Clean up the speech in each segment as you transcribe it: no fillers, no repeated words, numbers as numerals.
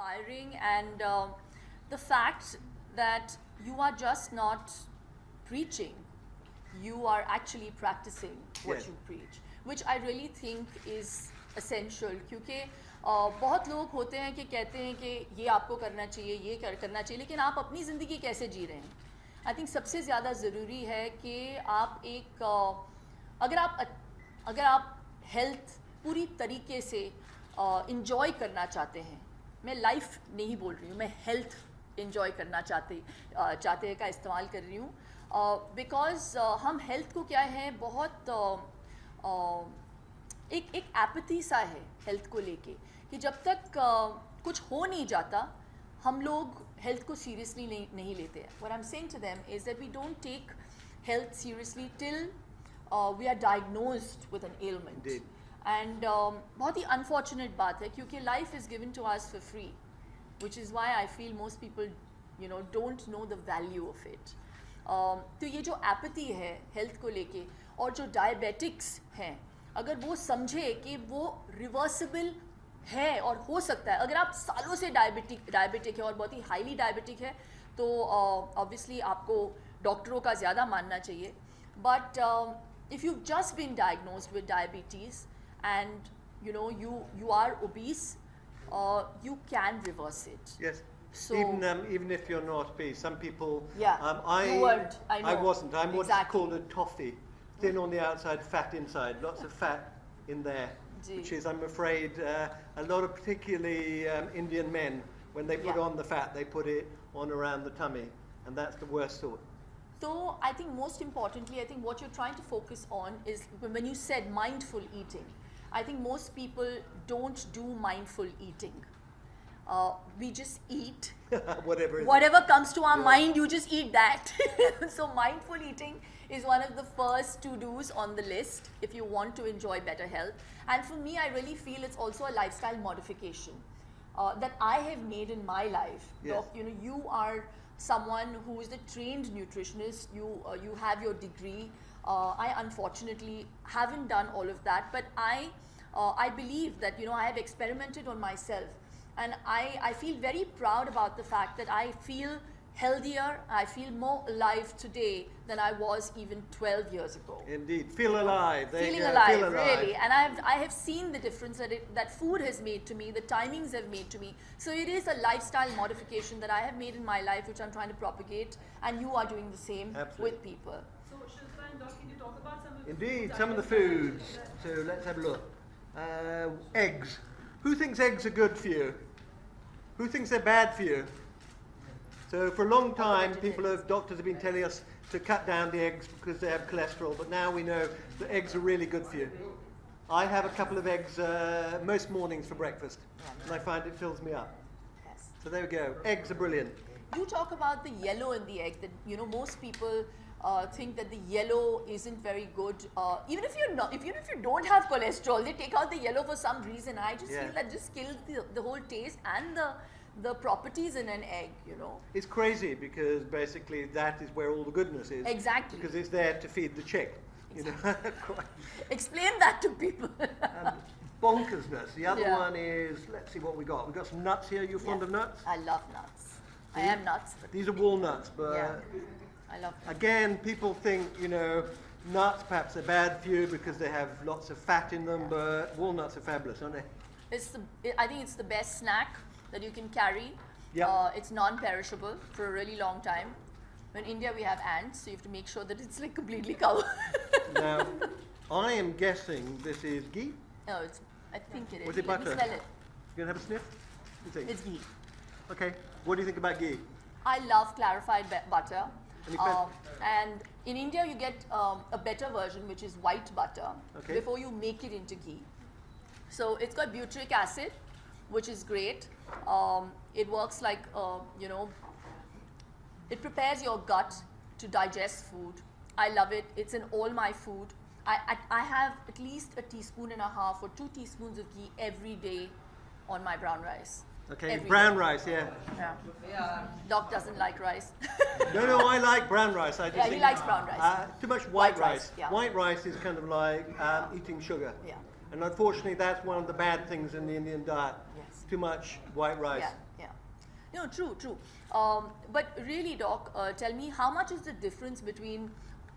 inspiring, and the fact that you are just not preaching, you are actually practicing what Yes. you preach, which I really think is essential. क्योंकि बहुत लोग होते हैं कि कहते हैं कि ये आपको करना चाहिए, ये करना चाहिए, लेकिन आप अपनी ज़िंदगी कैसे जी रहे हैं? आई थिंक सबसे ज़्यादा ज़रूरी है कि आप एक अगर आप हेल्थ पूरी तरीके से इंजॉय करना चाहते हैं, मैं लाइफ नहीं बोल रही हूँ, मैं हेल्थ इंजॉय करना चाहते हैं का इस्तेमाल कर रही हूँ, बिकॉज हम हेल्थ को क्या है बहुत एक एपैथी सा है हेल्थ को लेके कि जब तक कुछ हो नहीं जाता हम लोग हेल्थ को सीरियसली नहीं लेते हैं. What I am saying to them is that we don't take health seriously till we are diagnosed with an element. एंड बहुत ही अनफॉर्चुनेट बात है क्योंकि life is given to us for free, which is why I feel most people don't know the value of it. तो ये जो apathy है हेल्थ को लेके और जो डायबिटिक्स हैं, अगर वो समझे कि वो रिवर्सिबल है और हो सकता है, अगर आप सालों से डायबिटिक है और बहुत ही हाईली डायबिटिक है तो ऑब्वियसली आपको डॉक्टरों का ज़्यादा मानना चाहिए. But if you just been diagnosed with diabetes and you are obese, you can reverse it. Yes. So even if you're not obese, some people. Yeah. You weren't. I know. I wasn't. I'm what's Exactly. called a toffee, thin on the outside, fat inside. Lots of fat in there, which is, I'm afraid, a lot of particularly Indian men, when they put on the fat, they put it on around the tummy, and that's the worst sort. So I think most importantly, I think what you're trying to focus on is when you said mindful eating. I think most people don't do mindful eating. We just eat. Whatever comes to our mind, you just eat that. So mindful eating is one of the first to-dos on the list if you want to enjoy better health. And for me, I really feel it's also a lifestyle modification that I have made in my life. Yes. You are someone who is a trained nutritionist. You have your degree. I unfortunately haven't done all of that, but I believe that I have experimented on myself, and I feel very proud about the fact that I feel healthier, I feel more alive today than I was even 12 years ago. Indeed, feel alive. Feeling alive, really, and I have seen the difference that food has made to me, the timings have made to me. So it is a lifestyle modification that I have made in my life, which I'm trying to propagate, and you are doing the same. Absolutely. With people. So Shilpa and Doc, can you talk about some of the Indeed, foods some of the foods. So let's have a look. Eggs. Who thinks eggs are good for you? Who thinks they're bad for you? So for a long time, doctors have been telling us to cut down the eggs because they have cholesterol, but now we know that eggs are really good for you. I have a couple of eggs most mornings for breakfast, and I find it fills me up. Yes. So there we go. Eggs are brilliant. You talk about the yellow in the egg, that most people think that the yellow isn't very good. Even if you don't have cholesterol, they take out the yellow for some reason. I just feel that just kills the whole taste and the properties in an egg. It's crazy because basically that is where all the goodness is. Exactly. Because it's there to feed the chick. Explain that to people. Bonkersness. The other one is, let's see what we got. We've got some nuts here. You fond of nuts? I love nuts. I am nuts. But These are walnuts, but I love nuts. again, people think, nuts perhaps are bad for you because they have lots of fat in them, but walnuts are fabulous, aren't they? I think it's the best snack that you can carry. Yeah. It's non-perishable for a really long time. In India, we have ants, so you have to make sure that it's like completely covered. Now, I am guessing this is ghee. No, I think it is. Was it butter? Let me smell it. You gonna have a sniff? What do you think? It's ghee. Okay. What do you think about ghee? I love clarified butter. Any And in India, you get a better version, which is white butter, before you make it into ghee. So it's got butyric acid, which is great. It works like, it prepares your gut to digest food. I love it. It's in all my food. I have at least 1.5 teaspoons or 2 teaspoons of ghee every day on my brown rice. Okay, Every brown day. rice, yeah. Yeah. Doc doesn't like rice. No, I like brown rice. I just He think, likes brown rice. too much white rice. Yeah. White rice is kind of like eating sugar. Yeah. And unfortunately, that's one of the bad things in the Indian diet. Yes. too much white rice. Yeah, yeah. No, true. But really, Doc, tell me, how much is the difference between,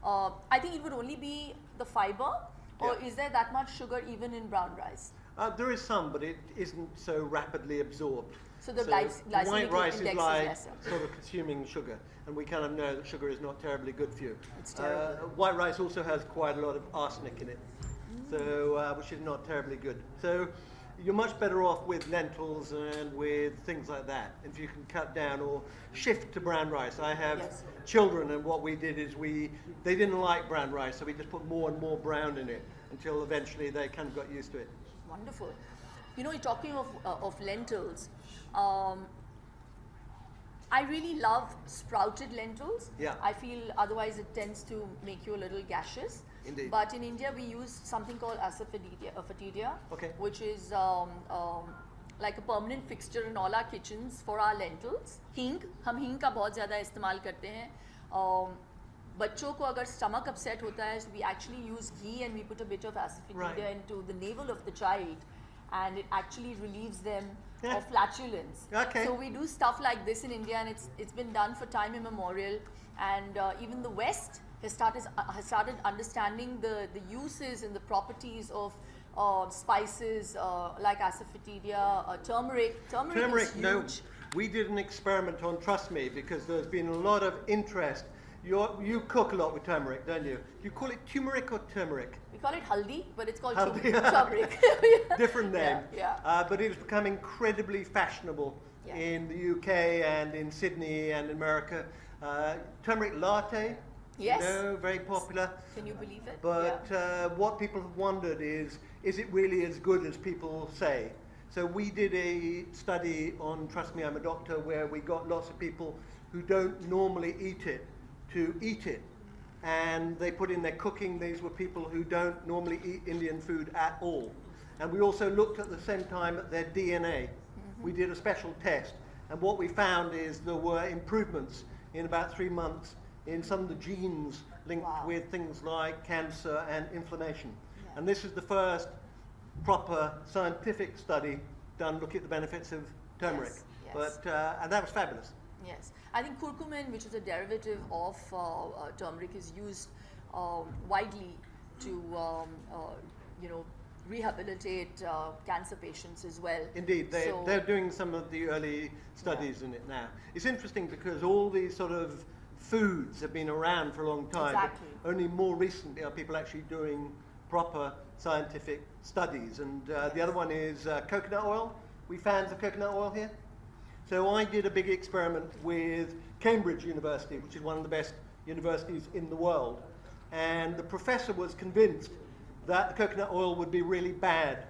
I think it would only be the fiber, or Yeah. is there that much sugar even in brown rice? There is some, but it isn't so rapidly absorbed. So the white glycemic rice index is like lesser. sort of consuming sugar, and we kind of know that sugar is not terribly good for you. It's terrible. White rice also has quite a lot of arsenic in it, so which is not terribly good. So you're much better off with lentils and with things like that, if you can cut down or shift to brown rice. I have Yes. children, and what we did is they didn't like brown rice, so we just put more and more brown in it until eventually they kind of got used to it. Wonderful. You know, you're talking of lentils. I really love sprouted lentils. Yeah. I feel otherwise it tends to make you a little gaseous. Indeed. But in India, we use something called asafoetida, Okay. which is like a permanent fixture in all our kitchens for our lentils. Hing, हम हींग का बहुत ज़्यादा इस्तेमाल करते हैं. बच्चों को अगर stomach upset होता है, so we actually use ghee and we put a bit of asafoetida Right. into the navel of the child, and it actually relieves them Yeah. of flatulence. Okay. So we do stuff like this in India, and it's been done for time immemorial, and even the West has started understanding the uses and the properties of spices like asafoetida, turmeric. Turmeric is No, huge. we did an experiment on Trust Me because there's been a lot of interest. You cook a lot with turmeric, don't you? Do you call it turmeric or turmeric? We call it haldi, but it's called Haldi. turmeric. Different name. Yeah. But it has become incredibly fashionable Yeah. in the UK and in Sydney and in America. Turmeric latte, Yes. you know, very popular. Can you believe it? But what people have wondered is it really as good as people say? So we did a study on Trust Me, I'm a Doctor, where we got lots of people who don't normally eat it to eat it. And they put in their cooking. These were people who don't normally eat Indian food at all. And we also looked at the same time at their DNA. We did a special test. And what we found is there were improvements in about 3 months in some of the genes linked Wow. with things like cancer and inflammation. Yeah. And this is the first proper scientific study done looking at the benefits of turmeric. Yes, yes. But, and that was fabulous. Yes, I think curcumin, which is a derivative of turmeric, is used widely to, rehabilitate cancer patients as well. Indeed, they're doing some of the early studies in it now. It's interesting because all these sort of foods have been around for a long time. but Exactly. Only more recently are people actually doing proper scientific studies. And the other one is coconut oil. We fans of coconut oil here? So I did a big experiment with Cambridge University, which is one of the best universities in the world. And the professor was convinced that the coconut oil would be really bad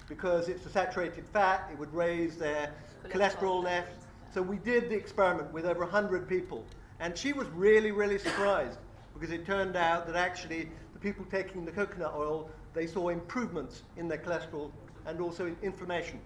because it's a saturated fat, it would raise their cholesterol levels. So we did the experiment with over 100 people. And she was really, really surprised because it turned out that actually the people taking the coconut oil, they saw improvements in their cholesterol and also in inflammation.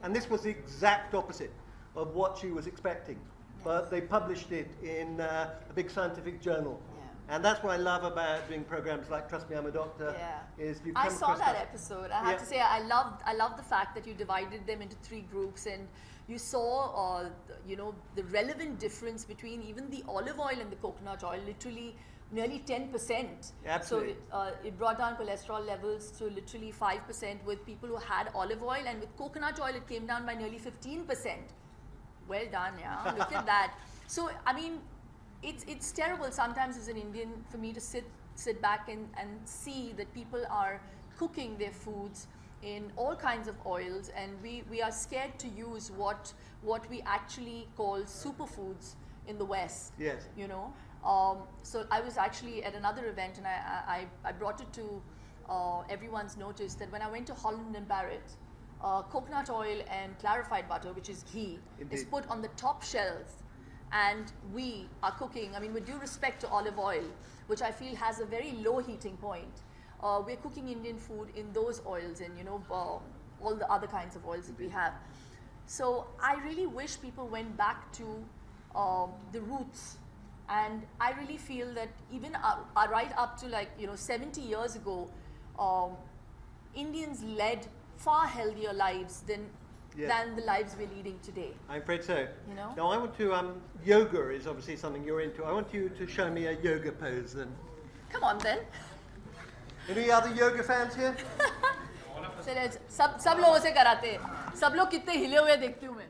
And this was the exact opposite of what she was expecting. But they published it in a big scientific journal. Yeah. And that's what I love about doing programs like Trust Me, I'm a Doctor. Yeah. Is you I come saw across that stuff. episode. I have Yeah. to say, I loved the fact that you divided them into 3 groups, and you saw, the relevant difference between even the olive oil and the coconut oil, literally nearly 10%. Absolutely. So it brought down cholesterol levels to literally 5% with people who had olive oil, and with coconut oil it came down by nearly 15%. Well done, yeah. Look at that. So, I mean, it's terrible sometimes as an Indian for me to sit back and see that people are cooking their foods in all kinds of oils, and we are scared to use what we actually call superfoods in the West. Yes. You know, so I was actually at another event, and I brought it to everyone's notice that when I went to Holland and Barrett, coconut oil and clarified butter, which is ghee, is Indeed. put on the top shelf, and we are cooking. I mean, with due respect to olive oil, which I feel has a very low heating point, we're cooking Indian food in those oils, and all the other kinds of oils that we have. So I really wish people went back to the roots, and I really feel that even right up to 70 years ago, Indians led far healthier lives than Yeah. than the lives we're leading today. I'm afraid so. You know? Now I want to, yoga is obviously something you're into. I want you to show me a yoga pose then. Come on then. Any other yoga fans here? चले सब लोगों से कराते हैं. सब लोग कितने हिले हुए देखती हूँ मैं.